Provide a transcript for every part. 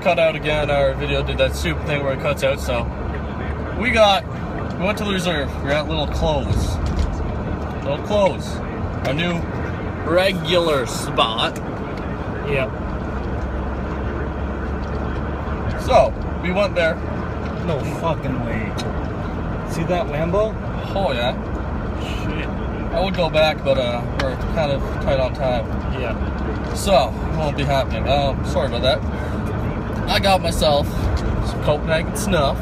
cut out again. Our video did that stupid thing where it cuts out, so we went to the reserve. We're at Little Clothes. Little Clothes. Our new regular spot. Yep. So, we went there. No fucking way. See that Lambo? Oh yeah. Shit. I would go back, but we're kind of tight on time. Yeah. So, it won't be happening. Sorry about that. I got myself some Copenhagen snuff.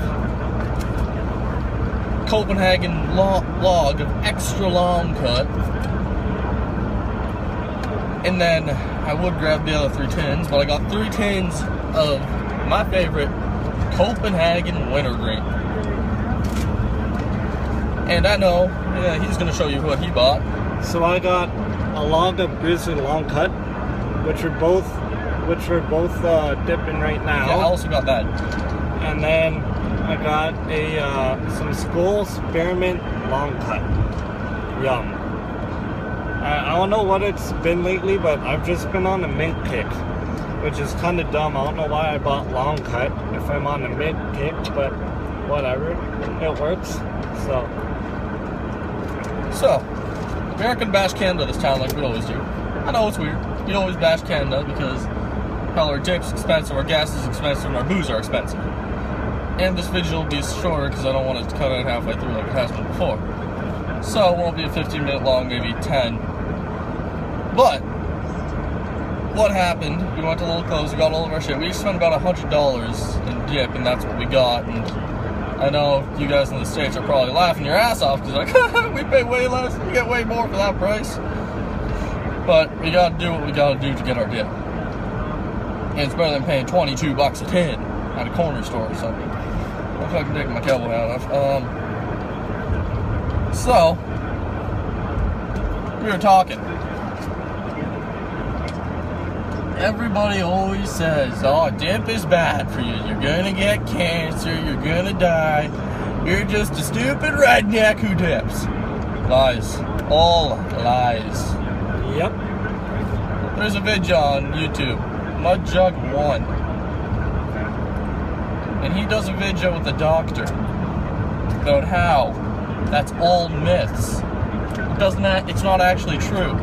Copenhagen log of extra long cut. And then I would grab the other 3 tins, but I got 3 tins of my favorite Copenhagen wintergreen. And I know, yeah, he's gonna show you what he bought. So I got a log of Grizzly long cut, which we're both dipping right now. Yeah, I also got that. And then I got some Skoal Spearmint long cut. Yum. I don't know what it's been lately, but I've just been on a mint kick, which is kind of dumb. I don't know why I bought long cut if I'm on a mint kick, but whatever, it works. So, American bash Canada this time like we always do. I know it's weird. We always bash Canada because hell, our dip's expensive, our gas is expensive, and our booze are expensive. And this video will be shorter because I don't want it to cut it halfway through like it has been before. So it won't be a 15-minute long, maybe 10. But what happened? We went to Little Clothes, we got all of our shit. We spent about $100 in dip, and that's what we got. And I know you guys in the States are probably laughing your ass off because like, we pay way less, we get way more for that price. But we gotta do what we gotta do to get our dip. And it's better than paying $22 a tin at a corner store or something. I'm fucking taking my cowboy hat off. So we were talking. Everybody always says, oh, dip is bad for you. You're gonna get cancer, you're gonna die. You're just a stupid redneck who dips. Lies. All lies. Yep. There's a video on YouTube, Mudjug1. And he does a video with a doctor about how that's all myths. It's not actually true.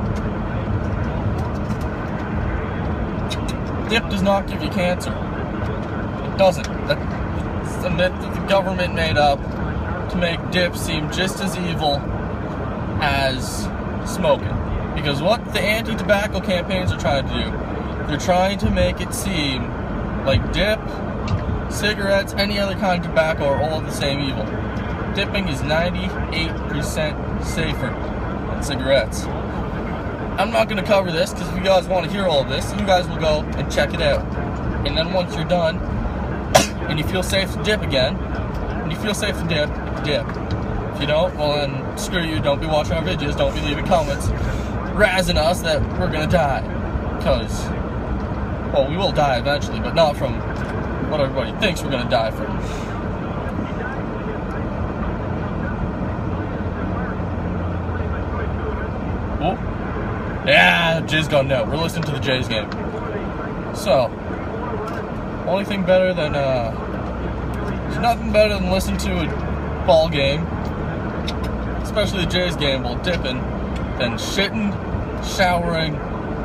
Dip does not give you cancer. It doesn't. That's a myth that the government made up to make dip seem just as evil as smoking. Because what the anti-tobacco campaigns are trying to do, they're trying to make it seem like dip, cigarettes, any other kind of tobacco are all the same evil. Dipping is 98% safer than cigarettes. I'm not going to cover this because if you guys want to hear all of this, you guys will go and check it out. And then once you're done, and you feel safe to dip again, and you feel safe to dip, dip. If you don't, well then screw you, don't be watching our videos, don't be leaving comments razzing us that we're going to die. Because, well, we will die eventually, but not from what everybody thinks we're going to die from. Oh. Yeah, Jay's gone now. We're listening to the Jays game. So, only thing better than, there's nothing better than listening to a ball game, especially the Jays game while dipping, than shitting, showering,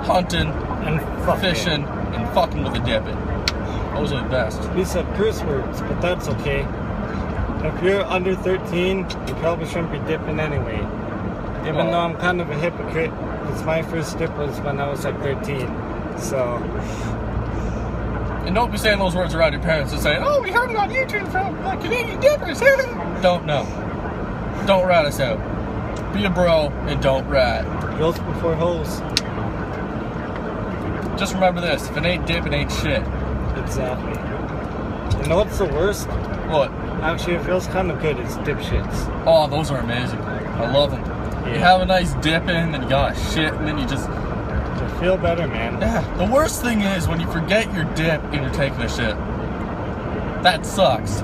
hunting, And fishing, and fucking with a dipping. Those are the best. We said curse words, but that's okay. If you're under 13, you probably shouldn't be dipping anyway. Even though I'm kind of a hypocrite, because my first dip was when I was like 13. So. And don't be saying those words around your parents and saying, oh, we heard it on YouTube from Canadian dippers. Don't know. Don't rat us out. Be a bro and don't rat. Girls before hoes. Just remember this, if it ain't dip, it ain't shit. Exactly. You know what's the worst? What? Actually, it feels kind of good. It's dipshits. Oh, those are amazing. I love them. Yeah. You have a nice dip in, then you got shit, and then you just... You feel better, man. Yeah. The worst thing is when you forget your dip and you're taking a shit. That sucks.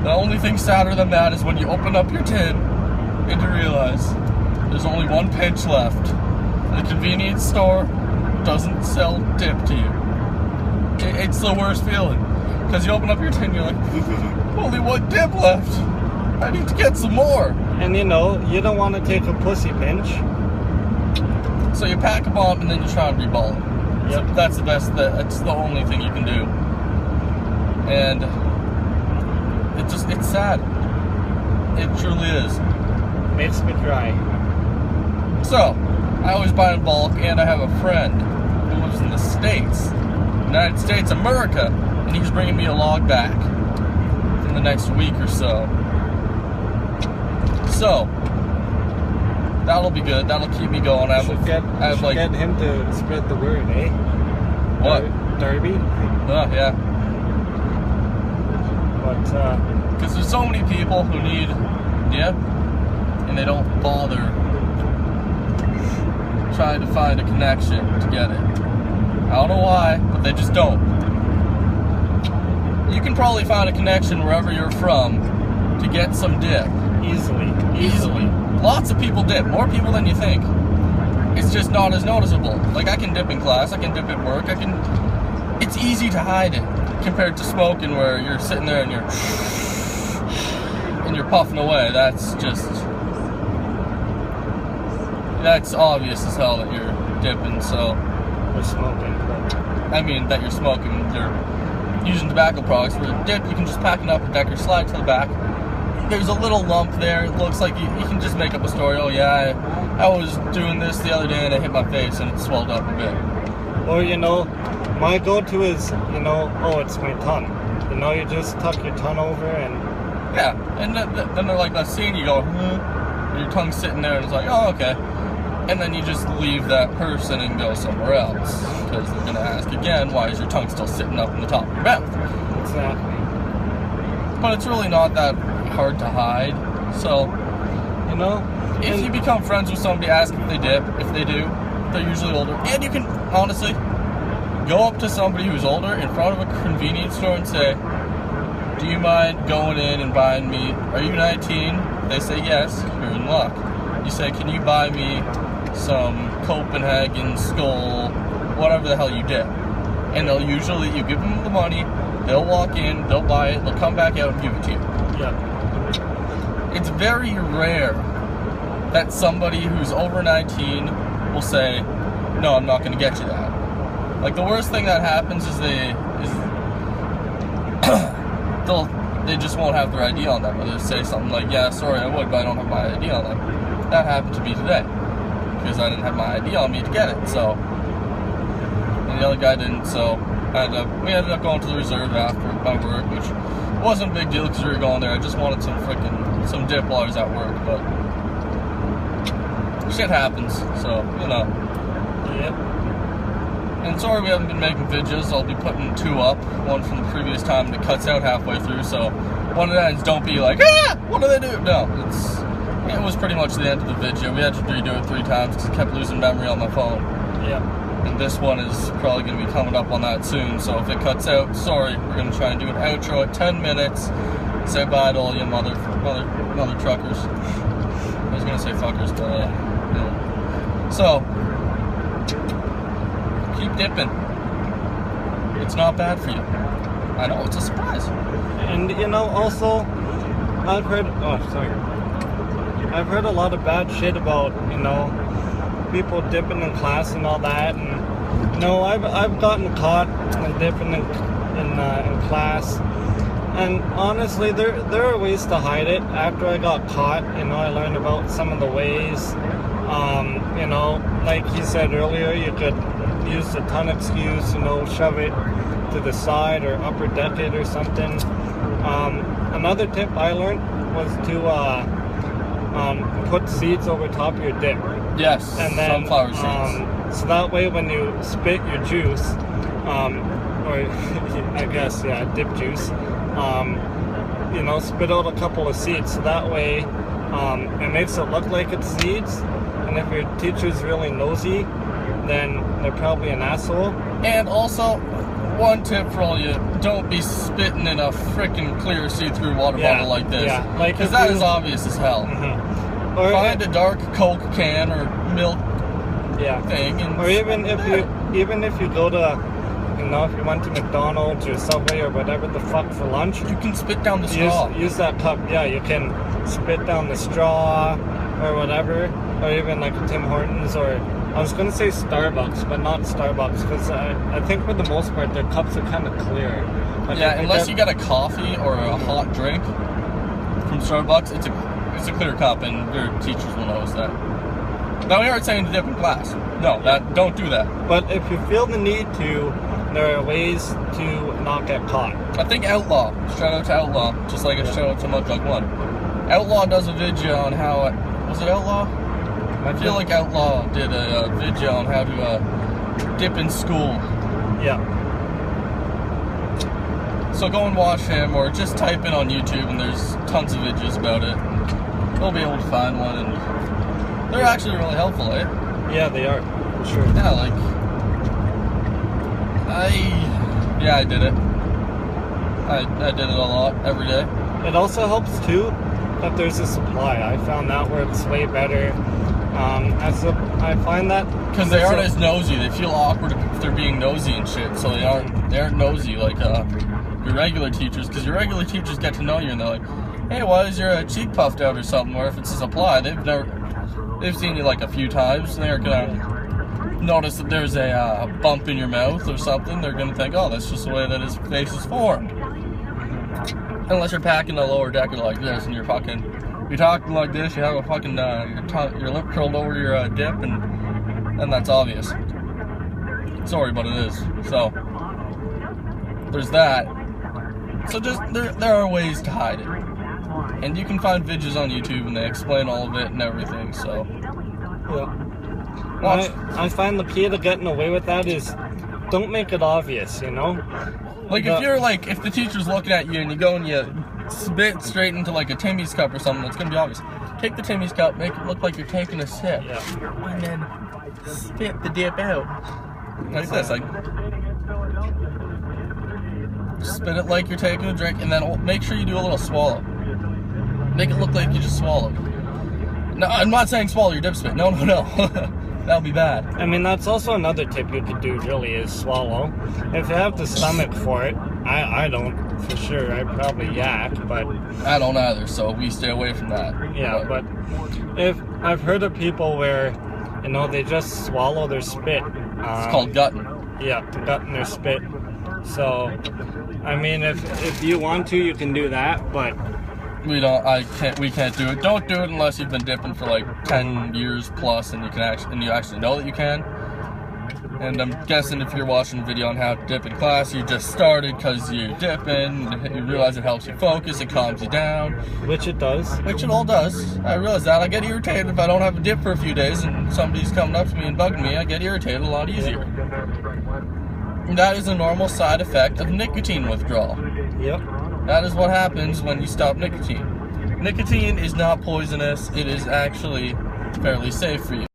The only thing sadder than that is when you open up your tin and you realize there's only one pinch left. The convenience store doesn't sell dip to you. it's the worst feeling. Because you open up your tin, you're like, only one dip left. I need to get some more. And you know, you don't want to take a pussy pinch. So you pack a bomb and then you try and reball it. Yep. So that's the best, that's the only thing you can do. And it's sad. It truly is. Makes me cry. So, I always buy in bulk, and I have a friend who lives in the States, United States, America, and he's bringing me a log back in the next week or so. So, that'll be good. That'll keep me going. I Should get him to spread the word, eh? What? Darby? Yeah. But, because there's so many people who need dip, and they don't bother trying to find a connection to get it. I don't know why, but they just don't. You can probably find a connection wherever you're from to get some dip. Easily. Lots of people dip, more people than you think. It's just not as noticeable. Like, I can dip in class, I can dip at work, it's easy to hide it compared to smoking where you're sitting there and you're puffing away. That's obvious as hell that you're dipping, so. Or smoking. I mean, that you're smoking. You're using tobacco products. For a dip, you can just pack it up a decker, slide to the back. There's a little lump there. It looks like you can just make up a story. Oh yeah, I was doing this the other day and I hit my face and it swelled up a bit. Or, you know, my go-to is, you know, oh, it's my tongue. You know, you just tuck your tongue over and... Yeah, and then they're like, that scene, you go, and your tongue's sitting there and it's like, oh, okay. And then you just leave that person and go somewhere else. Because they're going to ask again, why is your tongue still sitting up in the top of your mouth? Exactly. But it's really not that hard to hide. So, you know, if you become friends with somebody, ask if they dip. If they do, they're usually older. And you can, honestly, go up to somebody who's older in front of a convenience store and say, do you mind going in and buying me, are you 19? They say yes, you're in luck. You say, can you buy me some Copenhagen Skull, whatever the hell you dip? And they'll usually, you give them the money, they'll walk in, they'll buy it, they'll come back out and give it to you. Yeah. It's very rare that somebody who's over 19 will say, no, I'm not going to get you that. Like, the worst thing that happens is they just won't have their ID on them. Or they'll say something like, yeah, sorry, I would, but I don't have my ID on them. That happened to me today, because I didn't have my ID on me to get it, so, and the other guy didn't, so we ended up going to the reserve after my work, which wasn't a big deal because we were going there. I just wanted some dip while I was at work, but shit happens, so, you know. Yep. And sorry we haven't been making videos. I'll be putting 2 up, one from the previous time that cuts out halfway through, so one of the ends, don't be like, ah, what do they do? No, it was pretty much the end of the video. We had to redo it 3 times because I kept losing memory on my phone. Yeah. And this one is probably going to be coming up on that soon, so if it cuts out, sorry. We're going to try and do an outro at 10 minutes. Say bye to all you mother truckers. I was going to say fuckers, but yeah. So, keep dipping. It's not bad for you. I know, it's a surprise. And, you know, also, I've heard a lot of bad shit about, you know, people dipping in class and all that, and you know, I've gotten caught dipping in class, and honestly, there are ways to hide it. After I got caught, you know, I learned about some of the ways. You know, like he said earlier, you could use the tongue excuse, you know, shove it to the side or upper deck it or something. Another tip I learned was to put seeds over top of your dip. Yes, and then, sunflower seeds. So that way when you spit your juice, or I guess, yeah, dip juice, you know, spit out a couple of seeds. So that way it makes it look like it's seeds. And if your teacher's really nosy, then they're probably an asshole. And also, one tip for all you, don't be spitting in a freaking clear see-through water bottle like this. Yeah, like, because that is obvious as hell. Mm-hmm. Or find a dark Coke can or milk thing. And or even if you go to, you know, if you went to McDonald's or Subway or whatever the fuck for lunch, You can spit down the straw. use that cup. Yeah, you can spit down the straw or whatever, or even like Tim Hortons, or I was gonna say Starbucks, but not Starbucks, because I think for the most part their cups are kind of clear. Yeah, unless you get a coffee or a hot drink from Starbucks, it's a clear cup, and your teachers will notice that. Now we aren't saying to dip in class. No, don't do that. But if you feel the need to, there are ways to not get caught. I think Outlaw, shout out to Outlaw, just like a shout out to Mudjug 1. Outlaw does a video on how, was it Outlaw? I feel like Outlaw did a video on how to dip in school. Yeah. So go and watch him, or just type in on YouTube, and there's tons of videos about it. You'll be able to find one, and they're actually really helpful, eh? Yeah, they are, for sure. Yeah, like, I did it. I did it a lot, every day. It also helps, too, that there's a supply. I found that works way better. I find that... Because they aren't as nosy. They feel awkward if they're being nosy and shit, so they aren't nosy like your regular teachers, because your regular teachers get to know you, and they're like, hey, why is your cheek puffed out or something? Or if it's a supply, they've seen you like a few times, and they're gonna notice that there's a bump in your mouth or something. They're gonna think, oh, that's just the way that his face is formed. Unless you're packing a lower decker like this, and you're talking like this, you have a fucking your lip curled over your dip, and that's obvious. Sorry, but it is. So there's that. So just there are ways to hide it, and you can find videos on YouTube, and they explain all of it and everything. So yeah, I find the key to getting away with that is don't make it obvious. You know, like if the teacher's looking at you and you go and you spit straight into like a Timmy's cup or something, it's gonna be obvious. Take the Timmy's cup, make it look like you're taking a sip, and then spit the dip out like this. Like, spit it like you're taking a drink, and then make sure you do a little swallow. Make it look like you just swallowed. No, I'm not saying swallow your dip spit. No. That would be bad. I mean, that's also another tip you could do, really, is swallow. If you have the stomach for it, I don't, for sure. I probably yak, but... I don't either, so we stay away from that. Yeah, but if I've heard of people where, you know, they just swallow their spit. It's called gutting. Yeah, gutting their spit. So, I mean, if you want to, you can do that, but... We can't do it. Don't do it unless you've been dipping for like 10 years plus, and you actually know that you can. And I'm guessing if you're watching a video on how to dip in class, you just started because you're dipping, you realize it helps you focus, it calms you down. Which it does. Which it all does. I realize that. I get irritated if I don't have a dip for a few days and somebody's coming up to me and bugging me. I get irritated a lot easier. And that is a normal side effect of nicotine withdrawal. Yep. That is what happens when you stop nicotine. Nicotine is not poisonous. It is actually fairly safe for you.